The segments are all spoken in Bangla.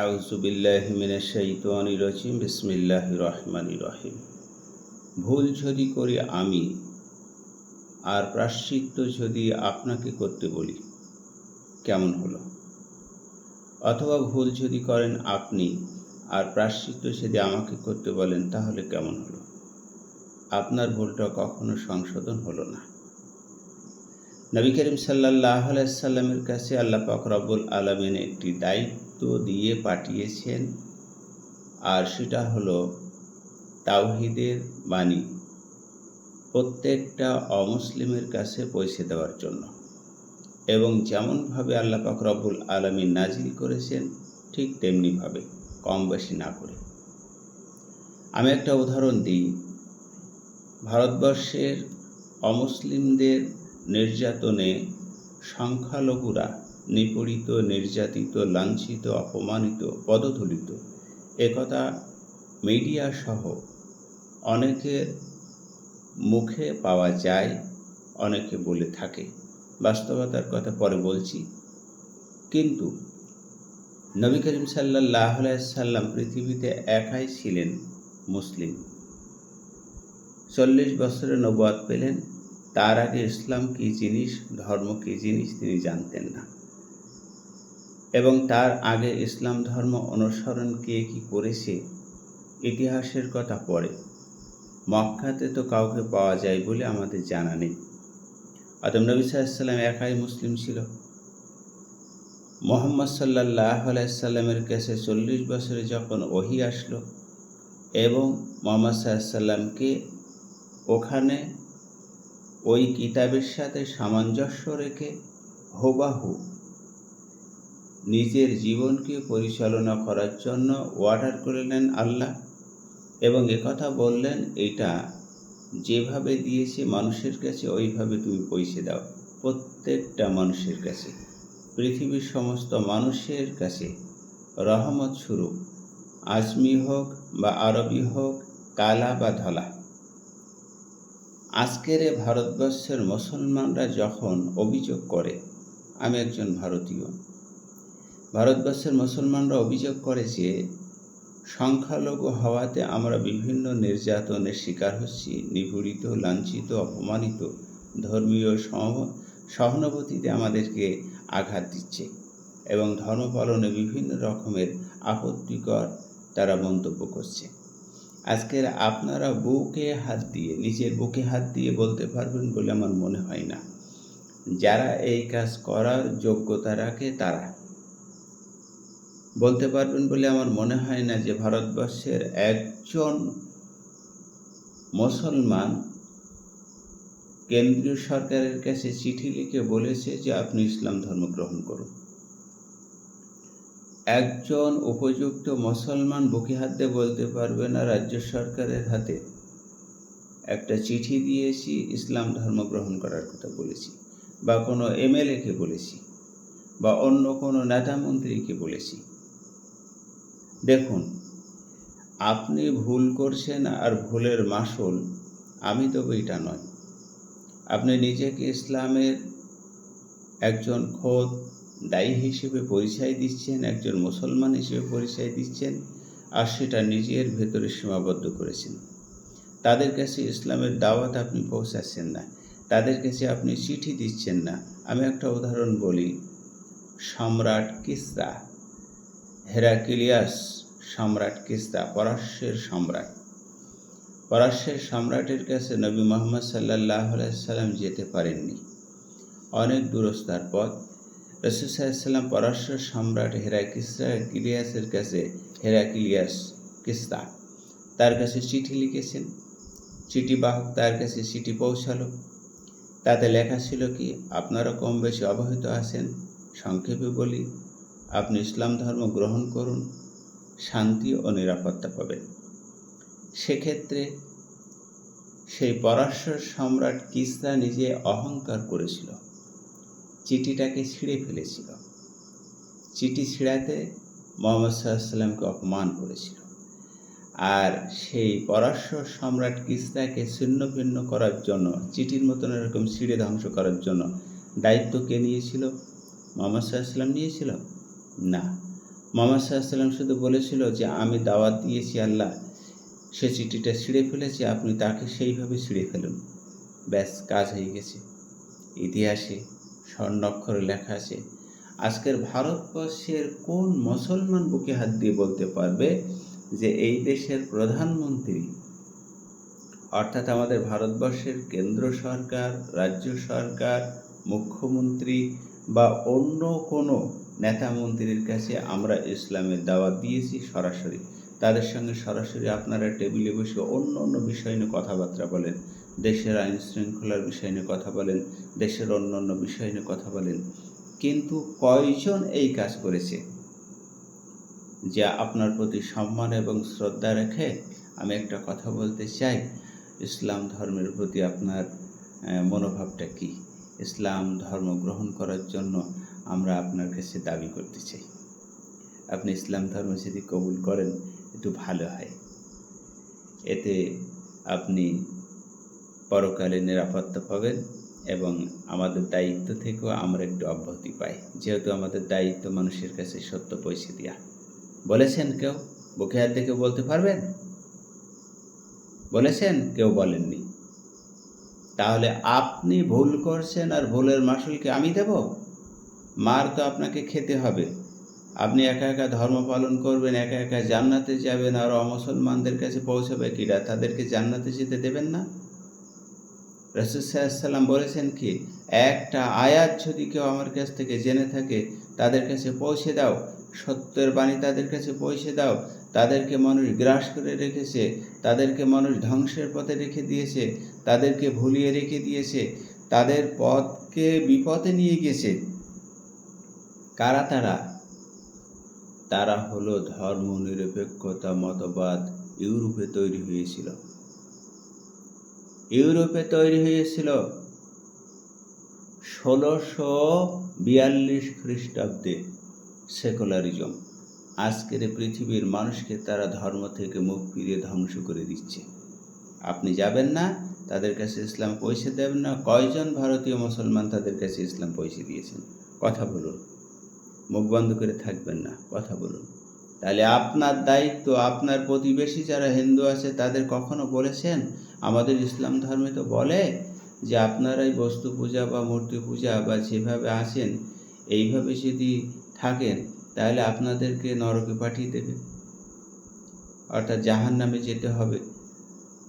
আউযু বিল্লাহি মিনাশ শাইতানির রাজিম বিসমিল্লাহির রহমানির রহিম। ভুল যদি করি আমি আর প্রায়শ্চিত্ত যদি আপনাকে করতে বলি কেমন হলো? অথবা ভুল যদি করেন আপনি আর প্রায়শ্চিত্ত যদি আমাকে করতে বলেন তাহলে কেমন হলো? আপনার ভুলটা কখনো সংশোধন হলো না। নবী করিম সাল্লাল্লাহু আলাইহি সাল্লামের কাছে আল্লাহ পাক রব্বুল আলামিন একটি দায়িত্ব দিয়ে পাঠিয়েছেন, আর সেটা হলো তাওহীদের বাণী প্রত্যেকটা অমুসলিমের কাছে পৌঁছে দেওয়ার জন্য। এবং যেমনভাবে আল্লাহ পাক রব্বুল আলামিন নাজিল করেছেন ঠিক তেমনিভাবে, কম বেশি না করে। আমি একটা উদাহরণ দিই। ভারতবর্ষের অমুসলিমদের নির্যাতনে সংখ্যালঘুরা নিপীড়িত, নির্যাতিত, লাঞ্ছিত, অপমানিত, পদদলিত, একথা মিডিয়া সহ অনেকের মুখে পাওয়া যায়, অনেকে বলে থাকে। বাস্তবতার কথা পরে বলছি। কিন্তু নবী করিম সাল্লাল্লাহু আলাইহি সাল্লাম পৃথিবীতে একাই ছিলেন মুসলিম। 40 বছরে নবুয়ত পেলেন। তার আগে ইসলাম কী জিনিস, ধর্ম কী জিনিস তিনি জানতেন না। এবং তার আগে ইসলাম ধর্ম অনুসরণ কে কী করেছে ইতিহাসের কথা পড়ে। মক্কাতে তো কাউকে পাওয়া যায় বলে আমাদের জানা নেই। আদম নবী সাল্লাল্লাহু আলাইহি সাল্লাম একাই মুসলিম ছিল। মুহাম্মদ সাল্লাল্লাহু আলাইহি সাল্লামের কাছে 40 বছরে যখন ওহী আসলো এবং মুহাম্মদ সাল্লাল্লাহু আলাইহি সাল্লামকে ওখানে ওই কিতাবের সাথে সামঞ্জস্য রেখে হুবাহু নিজের জীবনকে পরিচালনা করার জন্য অর্ডার করলেন আল্লাহ, এবং একথা বললেন, এটা যেভাবে দিয়েছে মানুষের কাছে ওইভাবে তুমি পৌঁছে দাও প্রত্যেকটা মানুষের কাছে, পৃথিবীর সমস্ত মানুষের কাছে রহমত স্বরূপ, আজমি হোক বা আরবি হোক, কালা বা ধলা। আজকের ভারতবর্ষের মুসলমানরা যখন অভিযোগ করে, আমি একজন ভারতীয়, ভারতবর্ষের মুসলমানরা অভিযোগ করে যে সংখ্যালঘু হওয়াতে আমরা বিভিন্ন নির্যাতনের শিকার হচ্ছি, নিপীড়িত, লাঞ্ছিত, অপমানিত, ধর্মীয় সহানুভূতিতে আমাদেরকে আঘাত দিচ্ছে এবং ধর্ম পালনে বিভিন্ন রকমের আপত্তিকর তারা মন্তব্য করছে। আজকের আপনারা নিজের বুকে হাত দিয়ে বলতে পারবেন বলে আমার মনে হয় না। যারা এই কাজ করার যোগ্যতা রাখে তারা বলতে পারবেন বলে আমার মনে হয় না যে ভারতবর্ষের একজন মুসলমান কেন্দ্রীয় সরকারের কাছে চিঠি লিখে বলেছে যে আপনি ইসলাম ধর্ম গ্রহণ করুন। একজন উপযুক্ত মুসলমান বুকে হাত দিয়ে বলতে পারবে না রাজ্য সরকারের হাতে একটা চিঠি দিয়েছি, ইসলাম ধর্ম গ্রহণ করার কথা বলেছি, বা কোনো এমএলএকে বলেছি, বা অন্য কোনো নেতা মন্ত্রীকে বলেছি। দেখুন, আপনি ভুল করছেন আর ভুলের মাসুল আমি দেব, এটা নয়। আপনি নিজেকে ইসলামের একজন খোদ দায়ী হিসেবে পরিচয় দিচ্ছেন, একজন মুসলমান হিসেবে পরিচয় দিচ্ছেন, আর সেটা নিজের ভেতরে সীমাবদ্ধ করেছেন। তাদের কাছে ইসলামের দাওয়াত আপনি পৌঁছাচ্ছেন না, তাদের কাছে আপনি চিঠি দিচ্ছেন না। আমি একটা উদাহরণ বলি। সম্রাট কিসরা, হেরাক্লিয়াস সম্রাট কিসরা, পারস্যের সম্রাটের কাছে নবী মুহাম্মদ সাল্লাল্লাহু আলাইহি সাল্লাম যেতে পারেননি। অনেক দূরস্থার পথ। রাসূল সাল্লাল্লাহু আলাইহি সাল্লাম পারস্য সম্রাট হেরাক্লিয়াস কিসরা তার কাছে চিঠি লিখেছেন। চিঠিবাহক তার কাছে চিঠি পৌঁছালো। তাতে লেখা ছিল কি, আপনারা কম বেশি অবহিত আছেন, সংক্ষেপে বলি, আপনি ইসলাম ধর্ম গ্রহণ করুন, শান্তি ও নিরাপত্তা পাবেন। সেক্ষেত্রে সেই পারস্য সম্রাট কিসরা নিজে অহংকার করেছিল, চিঠিটাকে ছিঁড়ে ফেলেছিল। চিঠি ছিঁড়াতে মুহাম্মদ সাল্লাল্লাহু আলাইহি সাল্লামকে অপমান করেছিল। আর সেই পারস্য সম্রাট কিসরাকে ছিন্ন ভিন্ন করার জন্য, চিঠির মতন এরকম ছিঁড়ে ধ্বংস করার জন্য দায়িত্ব কে নিয়েছিল? মুহাম্মদ সাল্লাল্লাহু আলাইহি সাল্লাম নিয়েছিল? না, মুহাম্মদ সাল্লাল্লাহু আলাইহি ওয়াসাল্লাম শুধু বলেছিল যে আমি দাওয়াত দিয়েছি আল্লাহ, সে চিঠিটা ছিঁড়ে ফেলেছে, আপনি তাকে সেইভাবে ছিঁড়ে ফেলুন, ব্যাস কাজ হয়ে গেছে। ইতিহাসে স্বর্ণাক্ষরে লেখা আছে। আজকের ভারতবর্ষের কোন মুসলমান বুকে হাত দিয়ে বলতে পারবে যে এই দেশের প্রধানমন্ত্রী, অর্থাৎ আমাদের ভারতবর্ষের কেন্দ্র সরকার, রাজ্য সরকার, মুখ্যমন্ত্রী বা অন্য কোনো নেতা মন্ত্রীর কাছে আমরা ইসলামের দাওয়াত দিয়েছি সরাসরি, তাদের সঙ্গে সরাসরি আপনারা টেবিলে বসে অন্য অন্য বিষয় নিয়ে কথাবার্তা বলেন, দেশের আইন শৃঙ্খলার বিষয় নিয়ে কথা বলেন, দেশের অন্য অন্য বিষয় নিয়ে কথা বলেন, কিন্তু কয়জন এই কাজ করেছে? যা আপনার প্রতি সম্মান এবং শ্রদ্ধা রেখে আমি একটা কথা বলতে চাই, ইসলাম ধর্মের প্রতি আপনার মনোভাবটা কি? ইসলাম ধর্ম গ্রহণ করার জন্য আমরা আপনার কাছে দাবি করতে চাই। আপনি ইসলাম ধর্ম যদি কবুল করেন একটু ভালো হয়, এতে আপনি পরকালে নিরাপত্তা পাবেন এবং আমাদের দায়িত্ব থেকেও আমরা একটু অব্যাহতি পাই, যেহেতু আমাদের দায়িত্ব মানুষের কাছে সত্য পৌঁছে দেওয়া। বলেছেন কেউ? বুকে হাত দেখে বলতে পারবেন? বলেছেন? কেউ বলেননি। তাহলে আপনি ভুল করছেন আর ভুলের মাসুল কি আমি দেব? মার তো আপনাকে খেতে হবে। আপনি একা একা ধর্ম পালন করবেন, একা একা জান্নাতে যাবেন, আর অমুসলমানদের কাছে পৌঁছাবে কিরা? তাদেরকে জান্নাতে যেতে দেবেন না? রাসূল সাল্লাল্লাহু আলাইহি ওয়াসাল্লাম বলেছেন কি, একটা আয়াত যদি কেউ আমার কাছ থেকে জেনে থাকে তাদের কাছে পৌঁছে দাও, সত্যের বাণী তাদের কাছে পৌঁছে দাও। তাদেরকে মানুষ গ্রাস করে রেখেছে, তাদেরকে মানুষ ধ্বংসের পথে রেখে দিয়েছে, তাদেরকে ভুলিয়ে রেখে দিয়েছে, তাদের পথকে বিপথে নিয়ে গেছে। কারা তারা? তারা হলো ধর্মনিরপেক্ষতা মতবাদ ইউরোপে তৈরি হয়েছিল। ইউরোপে তৈরি হয়েছিল 1642 খ্রিস্টাব্দে সেকুলারিজম। আজকের পৃথিবীর মানুষকে তারা ধর্ম থেকে মুখ ফিরিয়ে ধ্বংস করে দিচ্ছে। আপনি যাবেন না, তাদের কাছে ইসলাম পৌঁছে দেবেন না। কয়জন ভারতীয় মুসলমান তাদের কাছে ইসলাম পৌঁছে দিয়েছেন? কথা বলুন, মুখ বন্ধ করে থাকবেন না, কথা বলুন। তাহলে আপনার দায়িত্ব, আপনার প্রতিবেশী যারা হিন্দু আছে তাদের কখনো বলেছেন? আমাদের ইসলাম ধর্মে তো বলে যে আপনারাই বস্তু পূজা বা মূর্তি পূজা বা যেভাবে আছেন এইভাবে যদি থাকেন তাহলে আপনাদেরকে নরকে পাঠিয়ে দেবে, অর্থাৎ জাহান্নামে যেতে হবে।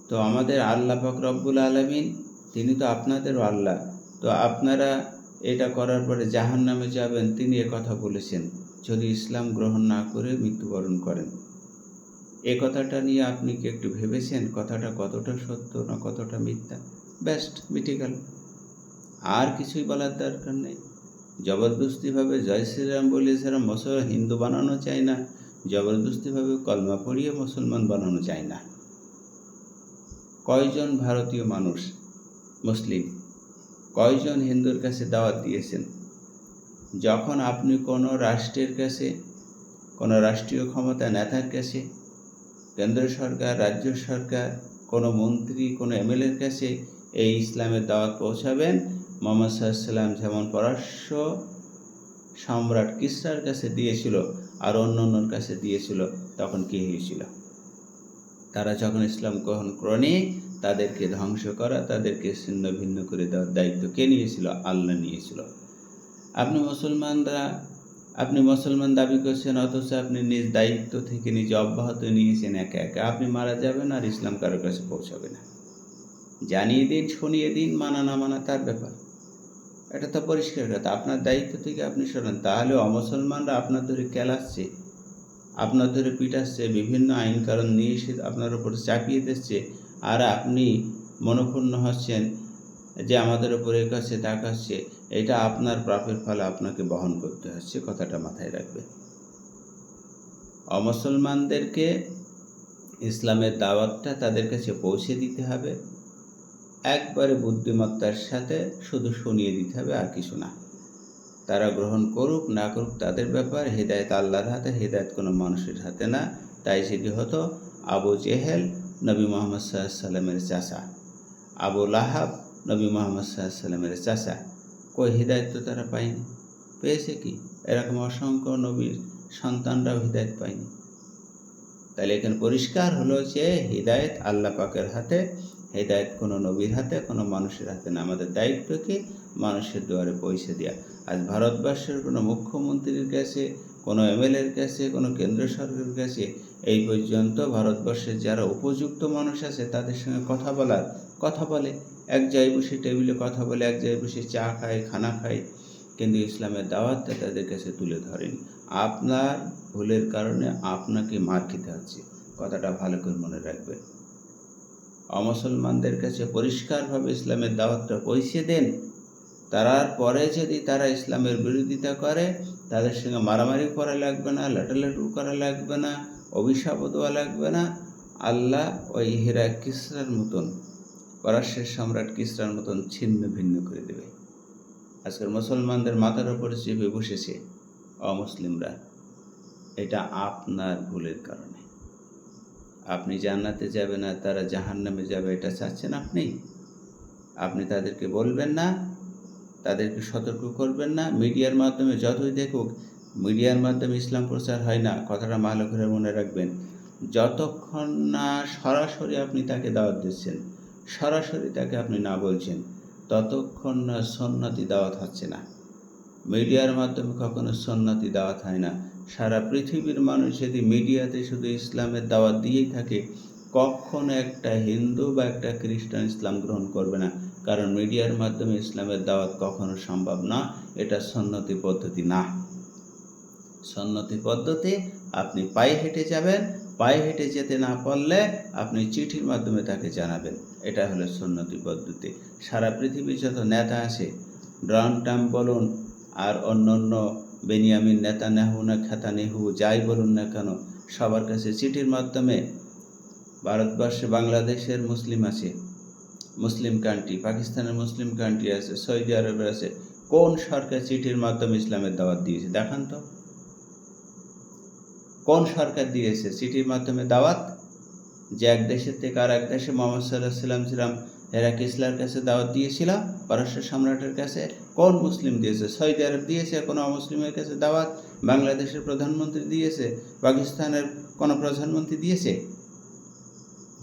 তো আমাদের আল্লাহ পাক রব্বুল আলামিন তিনি তো আপনাদেরও আল্লাহ, তো আপনারা এটা করার পরে জাহান্নামে যাবেন, তিনি কথা বলেছেন যদি ইসলাম গ্রহণ না করে মৃত্যুবরণ করেন। এ কথাটা নিয়ে আপনি কি একটু ভেবেছেন কথাটা কতটা সত্য না কতটা মিথ্যা? বেস্ট মিটে গেল, আর কিছুই বলার দরকার নেই। জবরদস্তিভাবে জয় শ্রীরাম বলে যারা হিন্দু বানানো চায় না, জবরদস্তিভাবে কলমা পড়িয়ে মুসলমান বানানো যায় না। কয়জন ভারতীয় মানুষ মুসলিম, কয়জন হিন্দুর কাছে দাওয়াত দিয়েছেন? যখন আপনি কোনো রাষ্ট্রের কাছে, কোনো রাষ্ট্রীয় ক্ষমতা নেতার কাছে, কেন্দ্র সরকার, রাজ্য সরকার, কোনো মন্ত্রী, কোনো এমএলএর কাছে এই ইসলামের দাওয়াত পৌঁছাবেন, মুহাম্মদ সাল্লাল্লাহু আলাইহি ওয়াসাল্লাম যেমন পারস্য সম্রাট কিসরার কাছে দিয়েছিল আর অন্যান্যর কাছে দিয়েছিল, তখন কী হয়েছিল? তারা যখন ইসলাম গ্রহণ করেনি, তাদেরকে ধ্বংস করা, তাদেরকে ছিন্ন ভিন্ন করে দেওয়ার দায়িত্ব কে নিয়েছিল? আল্লাহ নিয়েছিল। আপনি মুসলমান দাবি করছেন, অথচ আপনি নিজ দায়িত্ব থেকে নিজে অব্যাহত নিয়েছেন একা একা। আপনি মারা যাবেন আর ইসলাম কারোর কাছে পৌঁছাবে না। জানিয়ে দিন, শুনিয়ে দিন, মানা না মানা তার ব্যাপার, এটা তো পরিষ্কার কথা। আপনার দায়িত্ব থেকে আপনি শোনেন, তাহলে অমুসলমানরা আপনার ধরে কেলাচ্ছে, আপনার ধরে পিটাচ্ছে, বিভিন্ন আইন কারণ নিয়ে এসে আপনার উপর চাপিয়ে দিচ্ছে, আর আপনি মনক্ষুণ্ণ হচ্ছেন যে আমাদের উপরে কাছে তাকাচ্ছে। এটা আপনার পাপের ফলে আপনাকে বহন করতে হচ্ছে, কথাটা মাথায় রাখবে। অমুসলমানদেরকে ইসলামের দাওয়াতটা তাদের কাছে পৌঁছে দিতে হবে, একবারে বুদ্ধিমত্তার সাথে শুধু শুনিয়ে দিতে হবে, আর কিছু না। তারা গ্রহণ করুক না করুক তাদের ব্যাপার, হেদায়েত আল্লাহর হাতে, হেদায়েত কোনো মানুষের হাতে না। তাই সেটি হতো আবু জেহেল নবী মুহাম্মদ সাল্লাল্লাহু আলাইহি ওয়াসাল্লামের চাচা, আবু লাহাব নবী মুহাম্মদ সাল্লাল্লাহু আলাইহি ওয়াসাল্লামের চাচা। কই হেদায়েত তো তারা পায়নি, পেয়েছে কি? এরকম অসংখ্য নবীর সন্তানরাও হিদায়ত পায়নি। তাহলে এখানে পরিষ্কার হলো যে হিদায়ত আল্লাহ পাকের হাতে, হিদায়ত কোনো নবীর হাতে, কোনো মানুষের হাতে না। আমাদের দায়িত্ব কি? মানুষের দুয়ারে পৌঁছে দেওয়া। আজ ভারতবর্ষের কোনো মুখ্যমন্ত্রীর কাছে, কোনো এমএলএর কাছে, কোনো কেন্দ্র সরকারের কাছে এই পর্যন্ত ভারতবর্ষের যারা উপযুক্ত মানুষ আছে তাদের সঙ্গে কথা বলে, এক জায়গায় বসে টেবিলে কথা বলে, এক জায়গায় বসে চা খায়, খানা খায়, কিন্তু ইসলামের দাওয়াতটা তাদের কাছে তুলে ধরেনি। আপনার ভুলের কারণে আপনাকে মার খেতে হচ্ছে, কথাটা ভালো করে মনে রাখবেন। অমুসলমানদের কাছে পরিষ্কারভাবে ইসলামের দাওয়াতটা পৌঁছে দেন, তারপরে যদি তারা ইসলামের বিরোধিতা করে তাদের সঙ্গে মারামারি করা লাগবে না, লাটালাটু করা লাগবে না, অভিশাপও দেওয়া লাগবে না। আল্লাহ ওই হীরা কিসরার মতন, পারস্যের সম্রাট কিসরার মতন ছিন্ন ভিন্ন করে দেবে। আজকের মুসলমানদের মাথার উপরে চেপে বসেছে অমুসলিমরা, এটা আপনার ভুলের কারণে। আপনি জান্নাতে যাবে না, তারা জাহান্নামে যাবে, এটা চাচ্ছেন আপনি তাদেরকে বলবেন না, তাদেরকে সতর্ক করবেন না। মিডিয়ার মাধ্যমে যতই দেখুক, মিডিয়ার মাধ্যমে ইসলাম প্রচার হয় না, কথাটা ভালো করে মনে রাখবেন। যতক্ষণ না সরাসরি আপনি তাকে দাওয়াত দিচ্ছেন, সরাসরি তাকে আপনি না বলছেন, ততক্ষণ না সুন্নতি দাওয়াত হচ্ছে না। মিডিয়ার মাধ্যমে কখনো সুন্নতি দাওয়াত হয় না। সারা পৃথিবীর মানুষ যদি মিডিয়াতে শুধু ইসলামের দাওয়াত দিয়েই থাকে, কখনো একটা হিন্দু বা একটা খ্রিস্টান ইসলাম গ্রহণ করবে না। কারণ মিডিয়ার মাধ্যমে ইসলামের দাওয়াত কখনো সম্ভব না, এটা সুন্নতি পদ্ধতি না। সুন্নতি পদ্ধতি আপনি পায়ে হেঁটে যাবেন, পায়ে হেঁটে যেতে না পারলে আপনি চিঠির মাধ্যমে তাকে জানাবেন, এটা হলো সুন্নতি পদ্ধতি। সারা পৃথিবীর যত নেতা আছে, ডোনাল্ড ট্রাম্প বলুন আর অন্য বেনিয়ামিন নেতানিয়াহু না নেতানিয়াহু যাই বলুন না কেন, সবার কাছে চিঠির মাধ্যমে। ভারতবর্ষে বাংলাদেশের মুসলিম আছে, মুসলিম কান্ট্রি, পাকিস্তানের মুসলিম কান্ট্রি আছে, সৌদি আরবের আছে, কোন সরকার চিঠির মাধ্যমে ইসলামের দাওয়াত দিয়েছে দেখান তো? কোন সরকার দিয়েছে চিঠির মাধ্যমে দাওয়াত? যে এক দেশের থেকে আর এক দেশে মোহাম্মদ সাল্লাল্লাহু আলাইহি ওয়াসাল্লাম হেরা কিসলার কাছে দাওয়াত দিয়েছিল, পারস্য সম্রাটের কাছে, কোন মুসলিম দিয়েছে? সৌদি আরব দিয়েছে কোনো মুসলিমের কাছে দাওয়াত? বাংলাদেশের প্রধানমন্ত্রী দিয়েছে? পাকিস্তানের কোনো প্রধানমন্ত্রী দিয়েছে?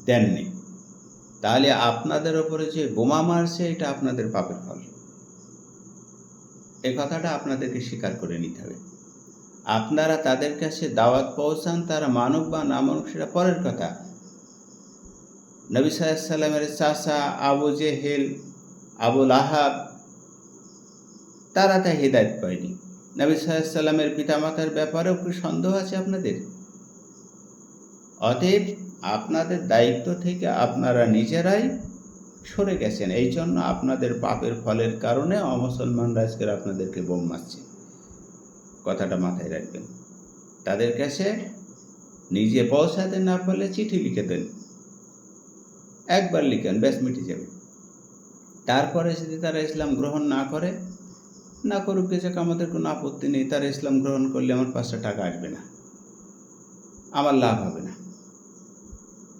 দেননি। তাহলে আপনাদের ওপরে যে বোমা মারছে এটা আপনাদের পাপের ফল, এই কথাটা আপনাদেরকে স্বীকার করে নিতে হবে। আপনারা তাদের কাছে দাওয়াত পৌঁছান, তারা মানুক বা না মানুক সেটা পরের কথা। নবী সাল্লাল্লাহু আলাইহি ওয়াসাল্লামের চাচা আবু জেহেল, আবু লাহাব, তারা তা হিদায়াত পায়নি। নবী সাল্লাল্লাহু আলাইহি ওয়াসাল্লামের পিতামাতার ব্যাপারেও কি সন্দেহ আছে আপনাদের? অতএব আপনাদের দায়িত্ব থেকে আপনারা নিজেরাই সরে গেছেন, এই জন্য আপনাদের পাপের ফলের কারণে অমুসলমানরা আজকের আপনাদেরকে বোম মারছে, কথাটা মাথায় রাখবেন। তাদের কাছে নিজে পৌঁছাতে না পারলে চিঠি লিখে দেন, একবার লিখেন, ব্যাস মিটে যাবে। তারপরে যদি তারা ইসলাম গ্রহণ না করে, না করুক, গেছে, আমাদের কোনো আপত্তি নেই। তারা ইসলাম গ্রহণ করলে আমার 5টা টাকা আসবে না, আমার লাভ হবে না।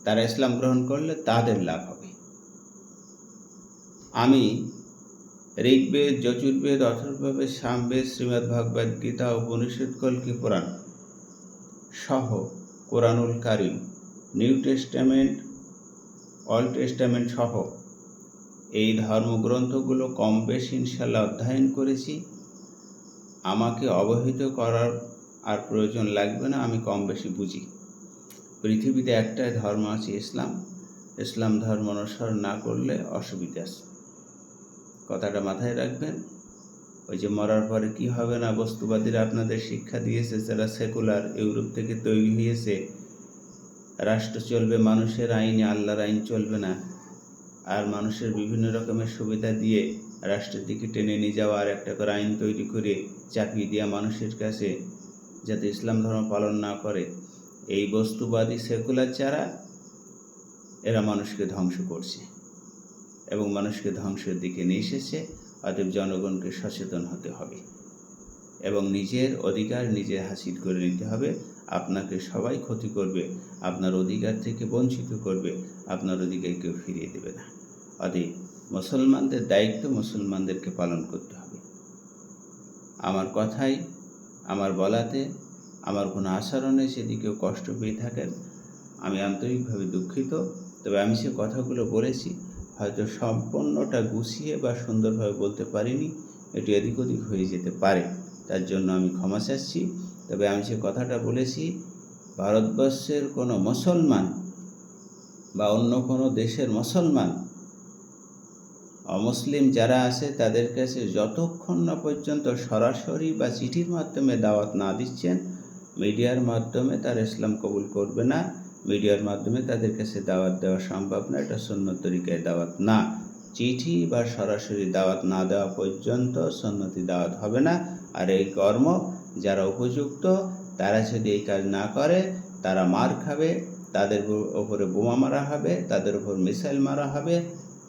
তারা ইসলাম গ্রহণ করলে তাদের লাভ হবে। আমি ঋগ্বেদ, যজুর্বেদ, অথর্ববেদ, সামবেদ, শ্রীমদ্ ভগবদ গীতা, উপনিষদ, কল্কি পুরাণ সহ কোরআনুল কারিম, নিউ টেস্টামেন্ট, অল্ড টেস্টামেন্ট সহ এই ধর্মগ্রন্থগুলো কম বেশি ইনশাল্লাহ অধ্যয়ন করেছি। আমাকে অবহিত করার আর প্রয়োজন লাগবে না, আমি কম বেশি বুঝি। পৃথিবীতে একটাই ধর্ম আছে, ইসলাম। ইসলাম ধর্ম অনুসরণ না করলে অসুবিধা আছে, কথাটা মাথায় রাখবেন। ওই যে মরার পরে কি হবে না, বস্তুবাদীরা আপনাদের শিক্ষা দিয়েছে, যারা সেকুলার, ইউরোপ থেকে তৈরি হয়েছে, রাষ্ট্র চলবে মানুষের আইনে, আল্লাহর আইন চলবে না। আর মানুষের বিভিন্ন রকমের সুবিধা দিয়ে রাষ্ট্রের দিকে টেনে নিয়ে যাওয়া, আর একটা করে আইন তৈরি করে চাপিয়ে দেওয়া মানুষের কাছে, যাতে ইসলাম ধর্ম পালন না করে। এই বস্তুবাদী সেকুলার যারা, এরা মানুষকে ধ্বংস করছে এবং মানুষকে ধ্বংসের দিকে নিয়ে এসেছে। অতএব জনগণকে সচেতন হতে হবে এবং নিজের অধিকার নিজে হাসিল করে নিতে হবে। আপনাকে সবাই ক্ষতি করবে, আপনার অধিকার থেকে বঞ্চিত করবে, আপনার অধিকার কেউ ফিরিয়ে দেবে না। অতএব মুসলমানদের দায়িত্ব মুসলমানদেরকে পালন করতে হবে। আমার কথাই, আমার বলাতে আমার কোনো আচরণে যদি কেউ কষ্ট পেয়ে থাকেন, আমি আন্তরিকভাবে দুঃখিত। তবে আমি সে কথাগুলো বলেছি, হয়তো সম্পূর্ণটা গুছিয়ে বা সুন্দরভাবে বলতে পারিনি, একটু এদিক ওদিক হয়ে যেতে পারে, তার জন্য আমি ক্ষমা চাচ্ছি। তবে আমি যে কথাটা বলেছি, ভারতবর্ষের কোনো মুসলমান বা অন্য কোনো দেশের মুসলমান, অমুসলিম যারা আছে তাদের কাছে যতক্ষণ না পর্যন্ত সরাসরি বা চিঠির মাধ্যমে দাওয়াত না দিচ্ছেন, মিডিয়ার মাধ্যমে তারা ইসলাম কবুল করবে না। মিডিয়ার মাধ্যমে তাদের কাছে দাওয়াত দেওয়া সম্ভব না, এটা সুন্নত তরিকায় দাওয়াত না। চিঠি বা সরাসরি দাওয়াত না দেওয়া পর্যন্ত সুন্নতি দাওয়াত হবে না। আর এই কর্ম যারা উপযুক্ত, তারা যদি এই কাজ না করে, তারা মার খাবে, তাদের ওপরে বোমা মারা হবে, তাদের উপর মিসাইল মারা হবে।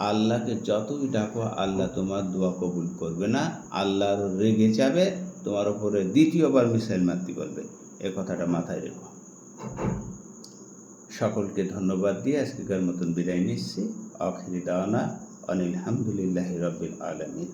আল্লাহকে যতই ডাকো, আল্লাহ তোমার দোয়া কবুল করবে না, আল্লাহর রেগে যাবে, তোমার ওপরে দ্বিতীয়বার মিসাইল মারতে বলবে। এ কথাটা মাথায় রেখো। সকলকে ধন্যবাদ দিয়ে আজকেকার মতন বিদায় নিচ্ছি। আখিরি দাওয়ানা আনিল হামদুলিল্লাহি রাব্বিল আলামিন।